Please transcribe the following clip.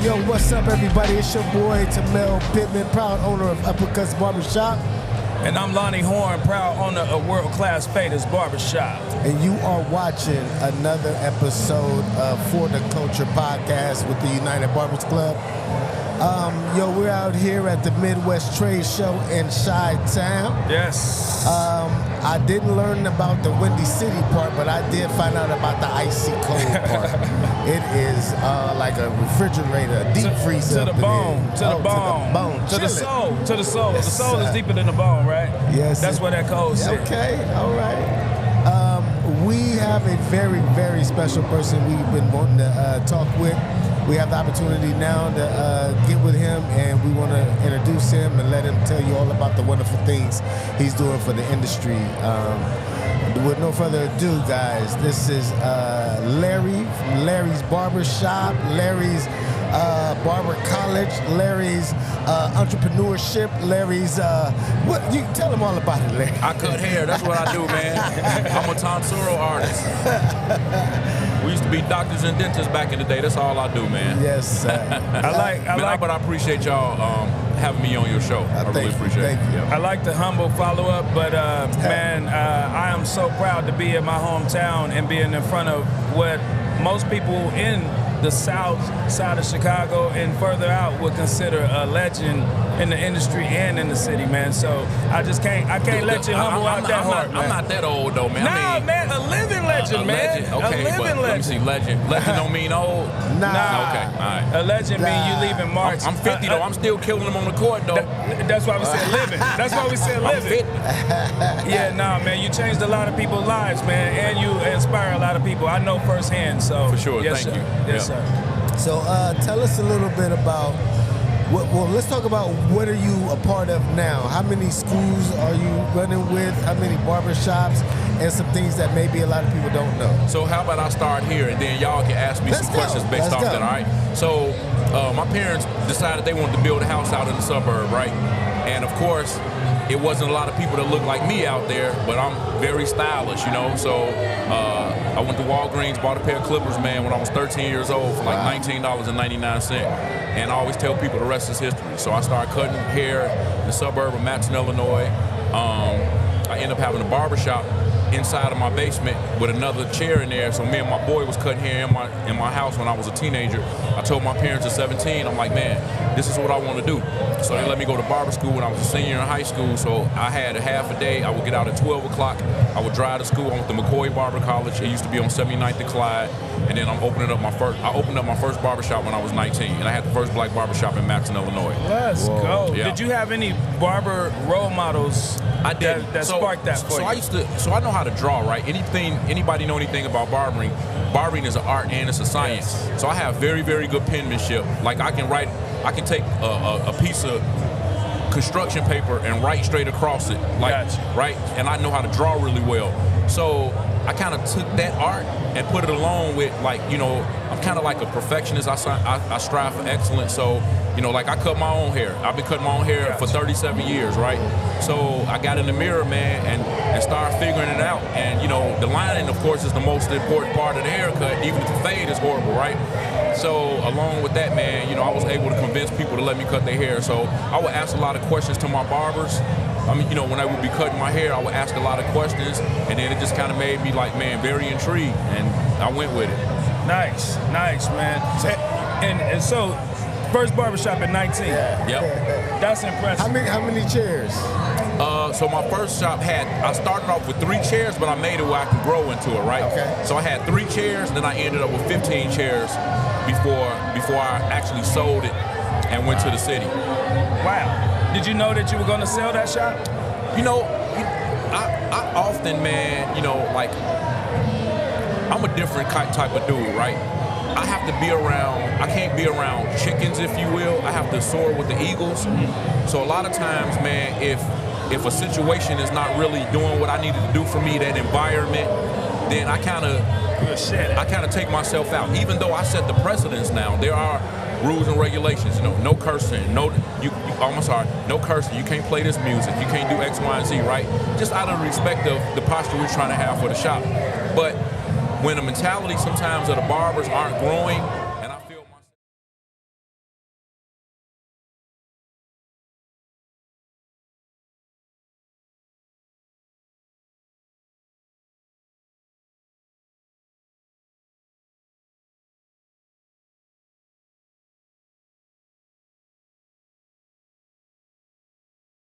Yo, what's up, everybody? It's your boy, Tamel Pittman, proud owner of Uppercuts Barbershop. And I'm Lonnie Horn, proud owner of World Class Faders Barbershop. And you are watching another episode of For the Culture podcast with the United Barbers Club. We're out here at the Midwest Trade Show in Chi-Town. Yes. I didn't learn about the Windy City part, but I did find out about the icy cold part. It is like a refrigerator, a deep freezer. To the bone. To the bone. To the soul. To the soul. Yes, the soul is deeper than the bone, right? Yes. That's where that cold sits. Okay, all right. We have a very, very special person we've been wanting to talk with. We have the opportunity now to get with him, and we want to introduce him and let him tell you all about the wonderful things he's doing for the industry. With no further ado, guys, this is Larry from Larry's Barbershop, Larry's Barber College, Larry's entrepreneurship, Larry's what you tell him all about it, Larry. I cut hair. That's what I do, man. I'm a tonsuro artist. We used to be doctors and dentists back in the day. That's all I do, man. Yes, sir. But I appreciate y'all having me on your show. I really appreciate it. Thank you. I like the humble follow-up, but man, I am so proud to be in my hometown and being in front of what most people in the south side of Chicago and further out would consider a legend in the industry and in the city, man. So I can't let you humble out that hard, man. I'm not that old, though, man. Nah, man, a living legend, man. Legend. Okay, a living legend. Let me see, legend. Legend don't mean old? Nah. Okay, all right. A legend mean you leaving marks. I'm 50, though. I'm still killing them on the court, though. That's why we said living. That's why we said living. I'm 50. Yeah, nah, man, you changed a lot of people's lives, man, and you inspire a lot of people. I know firsthand, so. For sure, yes, thank sir. you. Yes, sir. So tell us a little bit about, well, let's talk about what are you a part of now? How many schools are you running with? How many barbershops? And some things that maybe a lot of people don't know. So how about I start here, and then y'all can ask me some questions based off that, all right? So my parents decided they wanted to build a house out in the suburb, right? And, of course, it wasn't a lot of people that look like me out there, but I'm very stylish, you know? So I went to Walgreens, bought a pair of clippers, man, when I was 13 years old for like $19.99. And I always tell people the rest is history. So I started cutting hair in the suburb of Matson, Illinois. I ended up having a barbershop inside of my basement with another chair in there. So me and my boy was cutting hair in my house when I was a teenager. I told my parents at 17, I'm like, man, this is what I want to do. So they let me go to barber school when I was a senior in high school. So I had a half a day. I would get out at 12 o'clock. I would drive to school. I went to McCoy Barber College. It used to be on 79th and Clyde. And then I opened up my first barbershop when I was 19. And I had the first black barbershop in Matson, Illinois. Let's go. Yeah. Did you have any barber role models I did. that sparked that for you? So I know how to draw, right? Anybody know anything about barbering? Barbering is an art and it's a science. Yes. So I have very, very good penmanship. Like I can take a piece of construction paper and write straight across it, like, Gotcha. right? And I know how to draw really well. So I kind of took that art and put it along with, like, you know, I'm kind of like a perfectionist. I strive for excellence. So, you know, like I cut my own hair. I've been cutting my own hair for 37 years, right? So I got in the mirror, man, and started figuring it out. And, you know, the lining, of course, is the most important part of the haircut, even if the fade is horrible, right? So along with that, man, you know, I was able to convince people to let me cut their hair. So I would ask a lot of questions to my barbers. I mean, you know, when I would be cutting my hair, I would ask a lot of questions, and then it just kind of made me, like, man, very intrigued, and I went with it. Nice, man. And so, first barbershop at 19. Yeah. Yep. That's impressive. How many chairs? So my first shop I started off with 3 chairs, but I made it where I could grow into it, right? Okay. So I had 3 chairs, and then I ended up with 15 chairs before I actually sold it and went to the city. Wow. Did you know that you were going to sell that shop? You know, I often, man, you know, like, I'm a different type of dude, right? I have to be around, I can't be around chickens, if you will. I have to soar with the eagles. So a lot of times, man, if a situation is not really doing what I needed to do for me, that environment, then I kind of take myself out. Even though I set the precedence now, there are rules and regulations, you know, no cursing, no cursing, you can't play this music, you can't do X, Y, and Z, right? Just out of respect of the posture we're trying to have for the shop. But when the mentality sometimes of the barbers aren't growing,